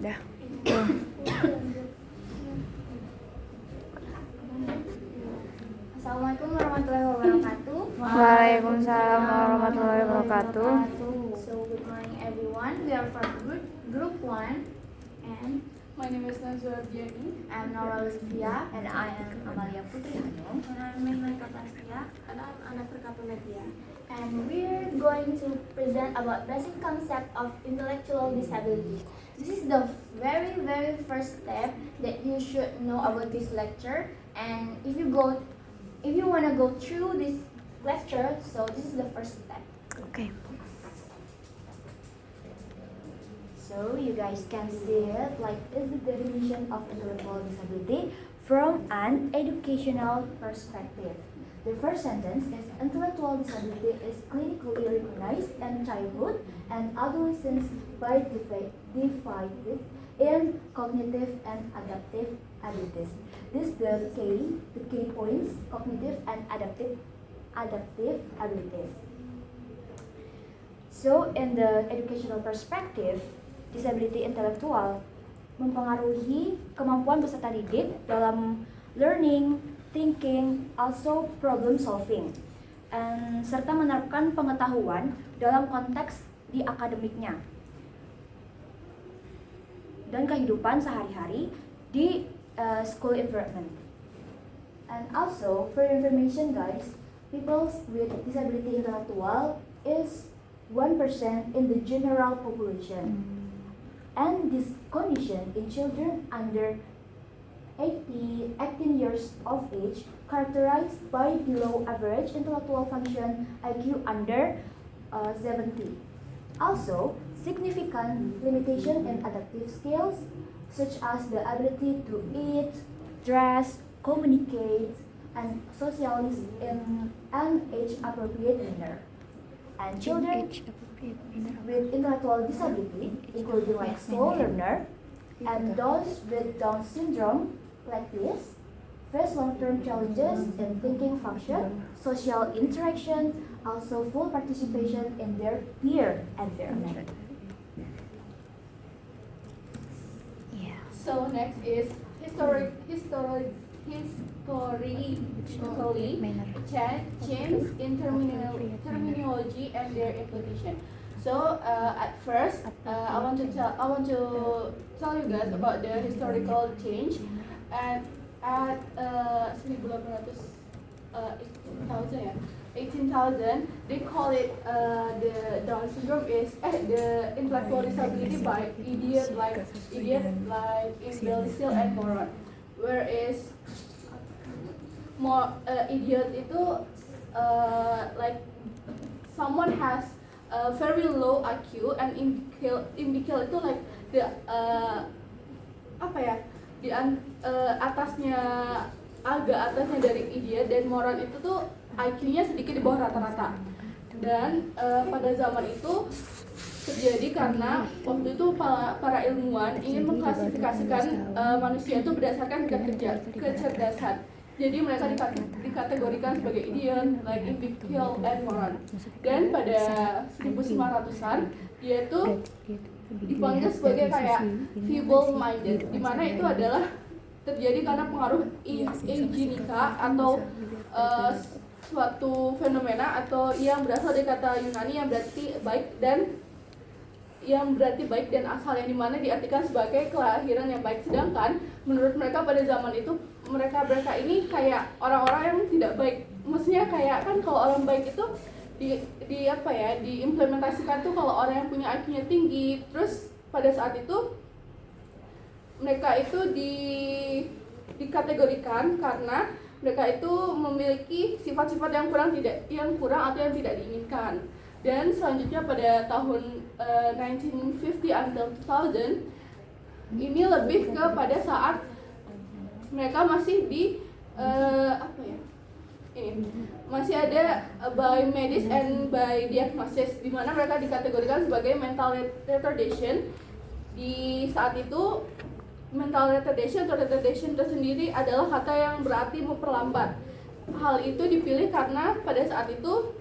Dah. Assalamualaikum warahmatullahi wabarakatuh. Waalaikumsalam warahmatullahi wabarakatuh. So good morning everyone. We are from group 1 and My name is Nazwa Abdiani. I'm Nora Lutfia And I am Amalia Putri Hanum. and I'm Mehmet Kapasya And I'm Anna Perkatumedia. and we're going to present about basic concept of intellectual disability. This is the very first step that you should know about this lecture, and if you want to go through this lecture, so this is the first step. Okay. So you guys can see it like is the definition of intellectual disability from an educational perspective. The first sentence is intellectual disability is clinically recognized in childhood and adolescence by defective in cognitive and adaptive abilities. This the key points: cognitive and adaptive abilities. So in the educational perspective, disability intelektual mempengaruhi kemampuan peserta didik dalam learning, thinking, also problem solving, serta menerapkan pengetahuan dalam konteks di akademiknya dan kehidupan sehari-hari di school environment. And also, for your information guys, people with disability intellectual is 1% in the general population. And this condition in children under 18 years of age characterized by below average intellectual function, IQ under 70. Also, significant limitation in adaptive skills such as the ability to eat, dress, communicate, and socialize in an age-appropriate manner. And children with intellectual disability, including like slow learner and those with Down syndrome like this, face long-term challenges in thinking function, social interaction, also full participation in their peer environment. Yeah. So next is historically change in terminology and their implication. So at first, I want to tell you guys about the historical change, and at 18,000, they call it the Down syndrome is the intellectual disability by idiot like imbecile and moron. Whereas idiot itu like someone has a very low IQ, and imbecile itu like the atasnya agak atasnya dari idiot, dan moron itu tuh IQ-nya sedikit di bawah rata-rata. Dan pada zaman itu terjadi karena waktu itu para ilmuwan ingin mengklasifikasikan manusia itu berdasarkan kecerdasan. Jadi mereka dikategorikan sebagai idiot, like imbecile, and moron. Dan pada 1900-an dia itu dipanggil sebagai kayak feeble-minded, di mana itu adalah terjadi karena pengaruh eugenika atau suatu fenomena atau yang berasal dari kata Yunani yang berarti baik dan asal, yang dimana diartikan sebagai kelahiran yang baik. Sedangkan menurut mereka pada zaman itu mereka ini kayak orang-orang yang tidak baik. Maksudnya kayak kan kalau orang baik itu diimplementasikan tuh kalau orang yang punya IQ-nya tinggi. Terus pada saat itu mereka itu dikategorikan karena mereka itu memiliki sifat-sifat yang kurang atau yang tidak diinginkan. Dan selanjutnya pada tahun 1950 until 2000 ini lebih ke pada saat mereka masih masih ada by medis and by diagnosis, di mana mereka dikategorikan sebagai mental retardation. Di saat itu mental retardation atau retardation tersendiri adalah kata yang berarti memperlambat. Hal itu dipilih karena pada saat itu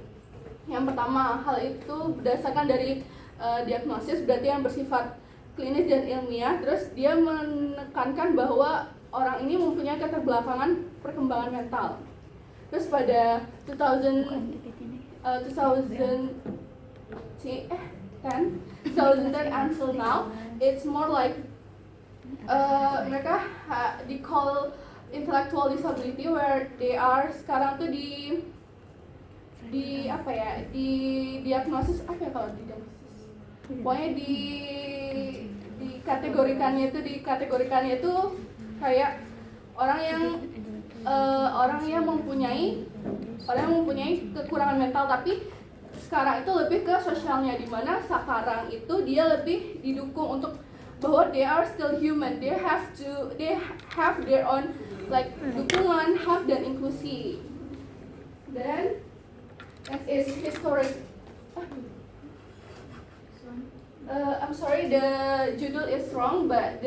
yang pertama, hal itu berdasarkan dari diagnosis, berarti yang bersifat klinis dan ilmiah. Terus dia menekankan bahwa orang ini mempunyai keterbelakangan perkembangan mental. Terus pada 2010 until now, it's more like mereka di call intellectual disability, where they are sekarang tuh di diagnosis apa ya kalau di diagnosis, pokoknya dikategorikannya itu kayak orang yang mempunyai kekurangan mental, tapi sekarang itu lebih ke sosialnya, di mana sekarang itu dia lebih didukung untuk bahwa they are still human, they have their own like dukungan, hak dan inklusi. Dan next is historic. I'm sorry, the judul is wrong, but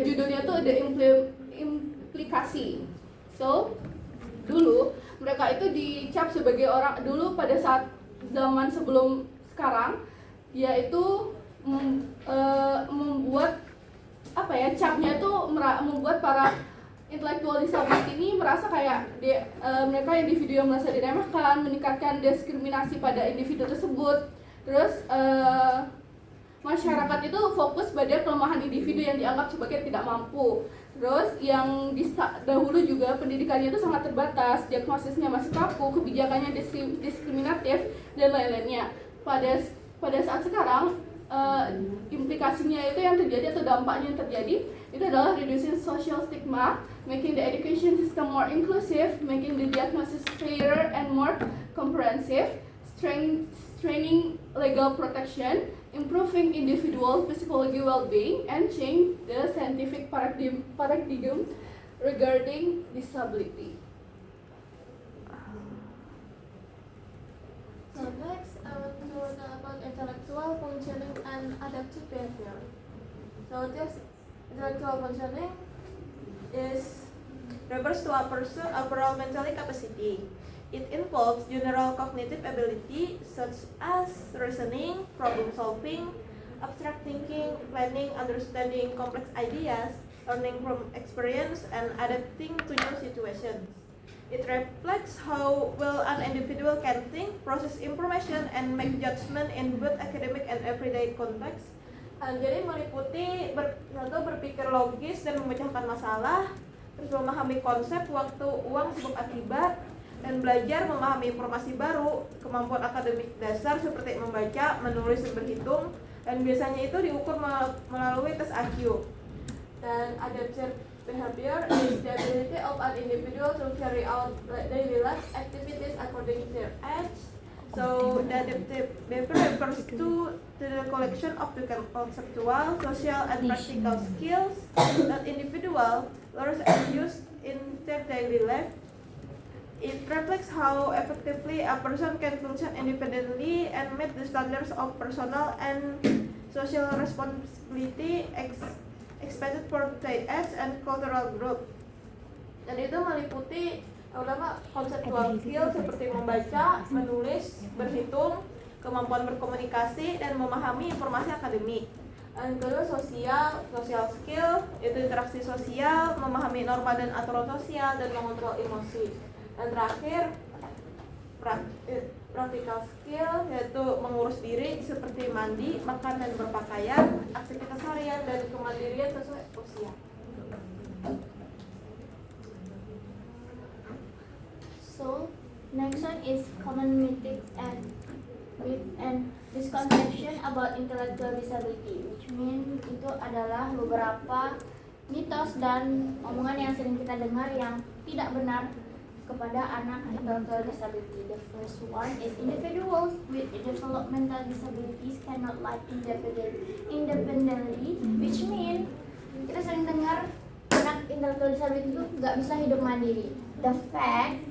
judulnya tuh ada implikasi. So dulu mereka itu dicap sebagai orang, dulu pada saat zaman sebelum sekarang, dia itu membuat capnya itu membuat para intellectual disability ini merasa kayak mereka individu yang merasa diremehkan, meningkatkan diskriminasi pada individu tersebut. Terus masyarakat itu fokus pada kelemahan individu yang dianggap sebagai tidak mampu. Terus yang dahulu juga pendidikannya itu sangat terbatas, diagnosisnya masih kaku, kebijakannya diskriminatif dan lain-lainnya. Pada saat sekarang implikasinya itu yang terjadi atau dampaknya yang terjadi itu adalah reducing social stigma, making the education system more inclusive, making the diagnosis fairer and more comprehensive, strengthening legal protection, improving individual psychological well-being, and change the scientific paradigm regarding disability. So next, I want to learn about intellectual functioning and adaptive behavior. So this intellectual functioning refers to a person's overall mental capacity. It involves general cognitive ability such as reasoning, problem solving, abstract thinking, planning, understanding complex ideas, learning from experience, and adapting to new situations. It reflects how well an individual can think, process information, and make judgment in both academic and everyday context. Jadi meliputi berpikir logis dan memecahkan masalah, terus memahami konsep waktu, uang, sebab akibat, dan belajar memahami informasi baru, kemampuan akademik dasar seperti membaca, menulis, dan berhitung, dan biasanya itu diukur melalui tes IQ. Dan adaptive behavior is the ability of an individual to carry out daily life activities according to their age. So the adaptive behavior refers to the collection of the conceptual, social, and practical skills that individual learns and use in their daily life. It reflects how effectively a person can function independently and meet the standards of personal and social responsibility expected for the age and cultural group. Dan itu meliputi terutama konseptual skill seperti membaca, menulis, berhitung, kemampuan berkomunikasi, dan memahami informasi akademik. Dan kedua social skill, itu interaksi sosial, memahami norma dan aturan sosial, dan mengontrol emosi. Dan terakhir practical skill, yaitu mengurus diri seperti mandi, makan, dan berpakaian, aktivitas harian, dan kemandirian sesuai usia. So next one is common myths and misconception about intellectual disability, which mean itu adalah beberapa mitos dan omongan yang sering kita dengar yang tidak benar kepada anak intellectual disability. The first one is individuals with developmental disabilities cannot live independently, which mean kita sering dengar anak intellectual disability itu nggak bisa hidup mandiri. The fact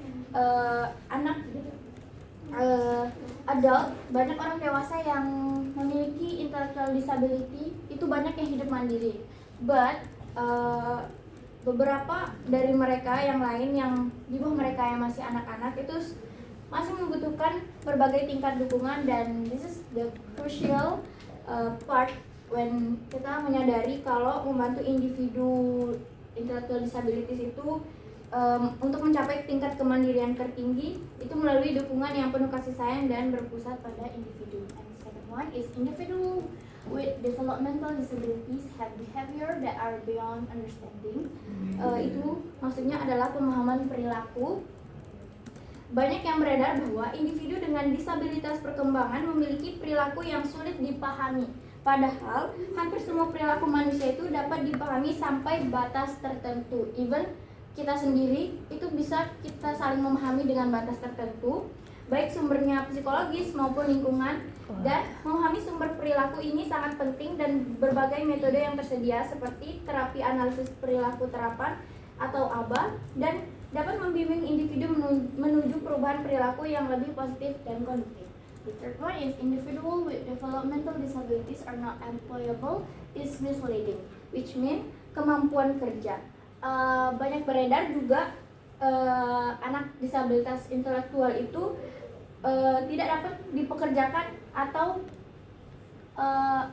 adult, banyak orang dewasa yang memiliki intellectual disability itu banyak yang hidup mandiri, but beberapa dari mereka yang lain yang di bawah mereka yang masih anak-anak itu masih membutuhkan berbagai tingkat dukungan, dan this is the crucial part when kita menyadari kalau membantu individu intellectual disabilities itu untuk mencapai tingkat kemandirian tertinggi itu melalui dukungan yang penuh kasih sayang dan berpusat pada individu. And second one is individual with developmental disabilities have behavior that are beyond understanding. Itu maksudnya adalah pemahaman perilaku. Banyak yang beredar bahwa individu dengan disabilitas perkembangan memiliki perilaku yang sulit dipahami. Padahal hampir semua perilaku manusia itu dapat dipahami sampai batas tertentu. Even kita sendiri itu bisa kita saling memahami dengan batas tertentu, baik sumbernya psikologis maupun lingkungan. Dan memahami sumber perilaku ini sangat penting, dan berbagai metode yang tersedia seperti terapi analisis perilaku terapan atau ABA dan dapat membimbing individu menuju perubahan perilaku yang lebih positif dan konduktif. The third one is individual with developmental disabilities are not employable is misleading, which mean kemampuan kerja. Banyak beredar juga anak disabilitas intelektual itu tidak dapat dipekerjakan atau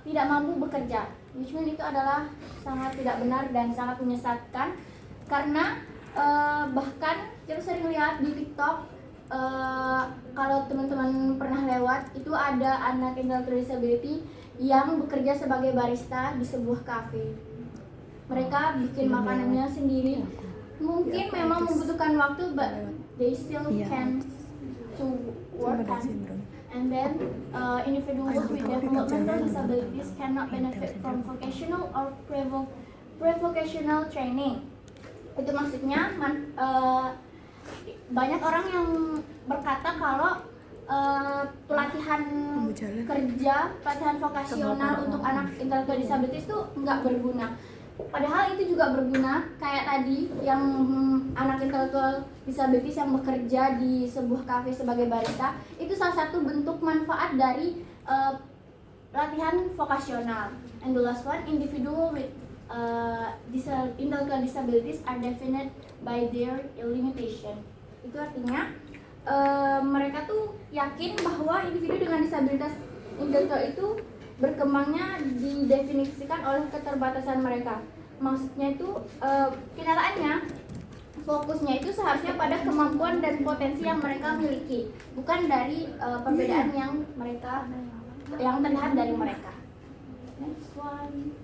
tidak mampu bekerja, which mean itu adalah sangat tidak benar dan sangat menyesatkan, karena bahkan kita sering lihat di TikTok, kalau teman-teman pernah lewat, itu ada anak intellectual disability yang bekerja sebagai barista di sebuah kafe. Mereka bikin makanannya sendiri. Mungkin memang membutuhkan waktu, but they still can to work on. And then individuals with developmental disabilities cannot benefit from vocational or pre-vocational training. Itu maksudnya banyak orang yang berkata kalau pelatihan kerja, pelatihan vokasional untuk anak intellectual disabilities itu nggak berguna. Padahal itu juga berguna, kayak tadi yang anak intellectual disabilities yang bekerja di sebuah kafe sebagai barista, itu salah satu bentuk manfaat dari latihan vokasional. And the last one, individual with intellectual disabilities are defined by their limitation. Itu artinya mereka tuh yakin bahwa individu dengan disabilitas intelektual itu berkembangnya didefinisikan oleh keterbatasan mereka. Maksudnya itu kenyataannya fokusnya itu seharusnya pada kemampuan dan potensi yang mereka miliki, bukan dari perbedaan yang terlihat dari mereka. Next one.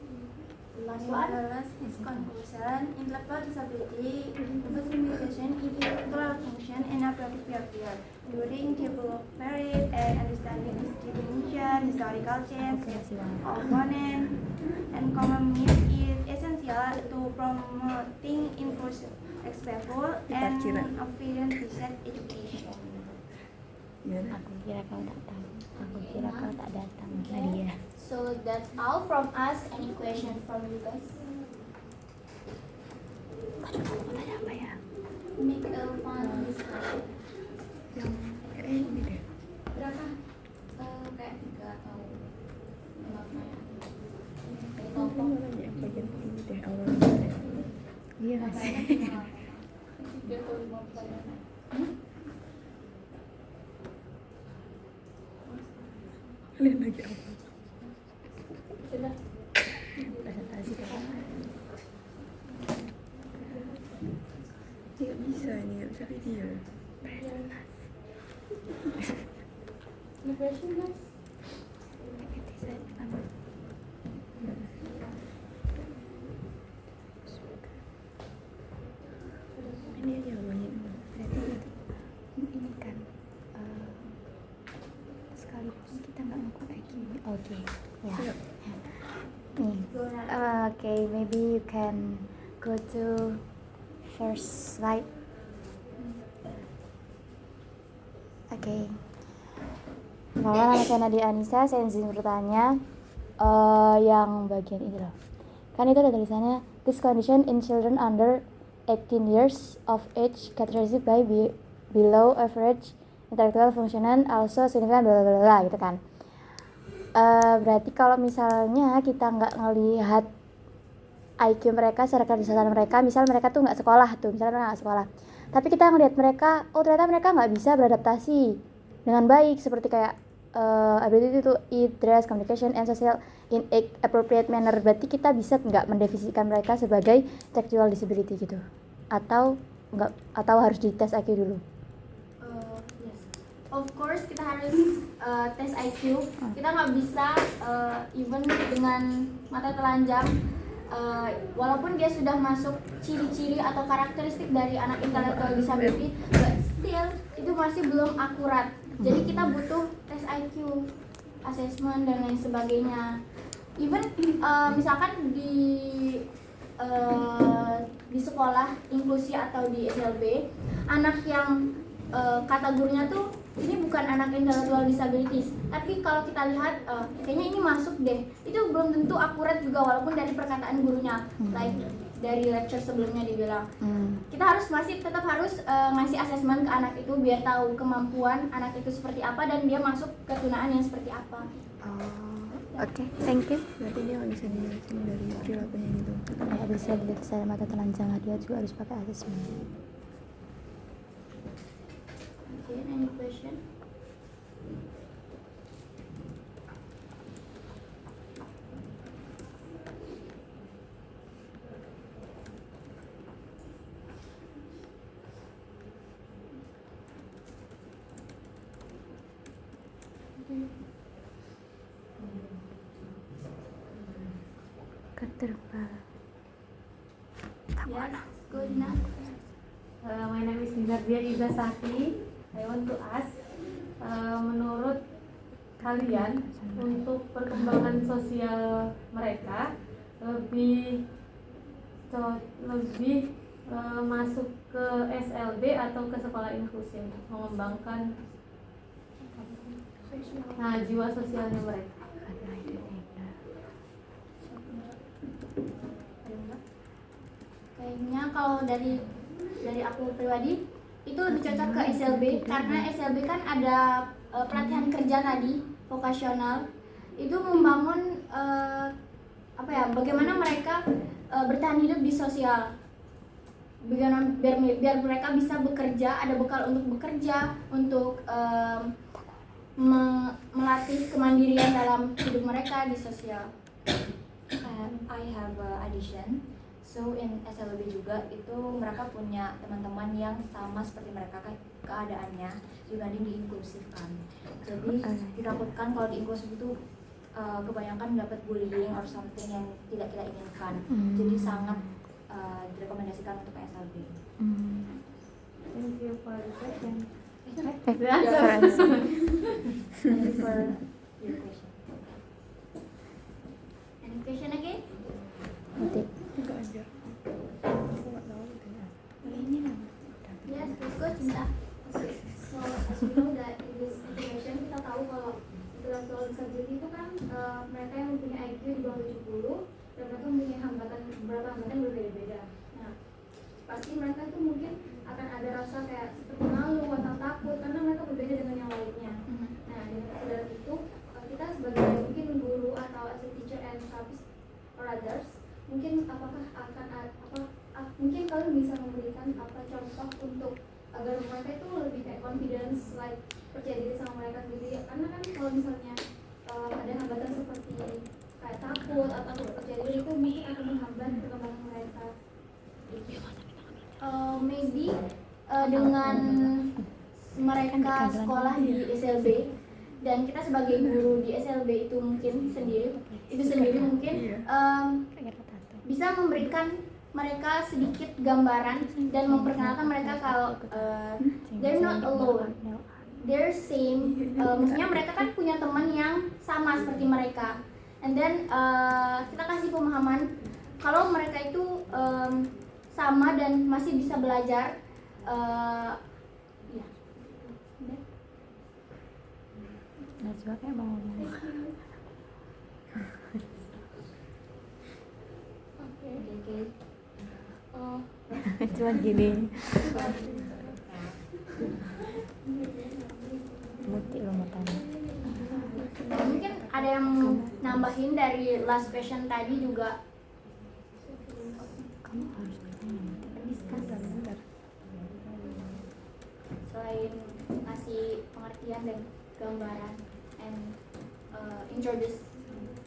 Last one. Last is conclusion. Intellectual disability refers limitation in intellectual function and appropriate behavior during development and understanding distribution, historical change, opponent, and common needs is essential to promoting inclusive, respectful, and efficient research education. Aku kira kau tak tahu. Aku kira kau tak datang, Nadia. So that's all from us. Any question from you guys? Mau tanya apa ya? Make a fun discussion. Yang kayak ini deh. Berapa? Kayak 3 atau 5 pertanyaan. Dari kelompok. Yang bagian ini deh awalnya. Iya nggak sih? 3 atau 5 pertanyaan. Kalian lagi apa? Sudah. Presentasi kan? Nggak bisa ini, nggak bisa video. Any question, guys? Ini aja banyak. Ini kan sekaligus kita nggak ngaku kayak gini. Oke, ya. Nih, oke, maybe you can go to first slide. Oke. Nama saya Nadia Anissa, saya izin bertanya yang bagian ini loh. Kan itu ada tulisannya, this condition in children under 18 years of age characterized by below average intellectual function also significant bla bla bla gitu kan. Berarti kalau misalnya kita nggak ngelihat IQ mereka, secara kecerdasan mereka, misal mereka tuh nggak sekolah tuh, misalnya mereka nggak sekolah, tapi kita ngelihat mereka, oh ternyata mereka nggak bisa beradaptasi dengan baik, seperti kayak ability to eat, dress, communication, and social in appropriate manner. Berarti kita bisa nggak mendefinisikan mereka sebagai intellectual disability gitu? Atau nggak? Atau harus dites IQ dulu? Yes. Of course kita harus tes IQ. Kita nggak bisa even dengan mata telanjang, walaupun dia sudah masuk ciri-ciri atau karakteristik dari anak intellectual disability, but still itu masih belum akurat. Jadi kita butuh tes IQ, assessment dan lain sebagainya. Even misalkan di sekolah inklusi atau di SLB, anak yang kata gurunya tuh ini bukan anak intellectual disabilities, tapi kalau kita lihat kayaknya ini masuk deh, itu belum tentu akurat juga walaupun dari perkataan gurunya, like dari lecture sebelumnya dibilang. Kita masih tetap harus ngasih asesmen ke anak itu biar tahu kemampuan anak itu seperti apa dan dia masuk ke tunaan yang seperti apa. Oke, thank you. Berarti dia nggak bisa dilihatin dari perilakunya gitu. Nggak bisa dilihat secara mata telanjang, dia juga harus pakai asesmen. Okay, any question? Keterbal. Yes, good now. My name is Ninardia Izasaki. I want to ask, menurut kalian untuk perkembangan sosial mereka lebih masuk ke SLB atau ke sekolah inklusi untuk mengembangkan jiwa sosialnya mereka? Kayaknya kalau dari aku pribadi itu lebih cocok ke SLB karena SLB kan ada pelatihan kerja tadi vokasional, itu membangun bagaimana mereka bertahan hidup di sosial, biar mereka bisa bekerja, ada bekal untuk bekerja, untuk melatih kemandirian dalam hidup mereka di sosial. I have addition. So in SLB juga itu mereka punya teman-teman yang sama seperti mereka keadaannya dibanding diinklusifkan. Jadi ditakutkan kalau diinklusif itu kebanyakan dapat bullying or something yang tidak kita inginkan. Jadi sangat direkomendasikan untuk SLB. Thank you for the question. Thank you for your question. Any question again? Nanti. Enggak ada. Aku nggak tahu gitu ya. Yes, let's go Cinta. So as we know that in this information kita tahu kalau intellectual disability itu kan mereka yang mempunyai IQ di bawah 70 dan mereka mempunyai beberapa hambatan berbeda-beda. Nah, pasti mereka itu mungkin akan ada rasa kayak seperti malu atau takut karena mereka berbeda dengan yang lainnya. Nah, dengan kesadaran itu kita sebagai mungkin guru atau as a teacher and therapist or others, mungkin mungkin kalian bisa memberikan contoh untuk agar mereka itu lebih kayak confidence, like percaya diri sama mereka sendiri. Karena kan kalau misalnya ada hambatan seperti kayak takut atau tidak percaya diri itu mungkin akan menghambat perkembangan mereka. Maybe dengan mereka sekolah di SLB dan kita sebagai guru di SLB itu sendiri mungkin bisa memberikan mereka sedikit gambaran dan memperkenalkan mereka kalau they're not alone, they're same. Maksudnya mereka kan punya teman yang sama seperti mereka, and then kita kasih pemahaman kalau mereka itu sama dan masih bisa belajar. Najwa kayak mau ngomong. Cuma gini. Bukti lo mau tanya. Mungkin ada yang nambahin dari last question tadi juga. Kamu harus bertanya. Selain ngasih pengertian dan gambaran. and introduce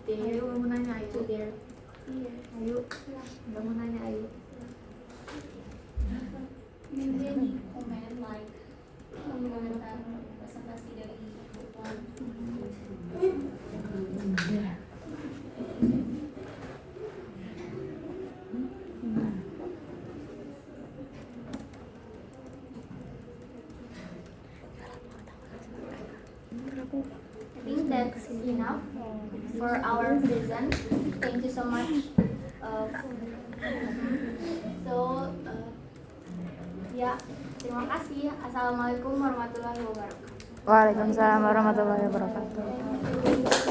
Ayu mau nanya Ayu. to their Ayu. Udah mau nanya Ayu. maybe any comment like komentar presentasi dari Puan. I think that's enough for our present. Thank you so much. Ya, terima kasih. Assalamualaikum warahmatullahi wabarakatuh. Waalaikumsalam warahmatullahi wabarakatuh.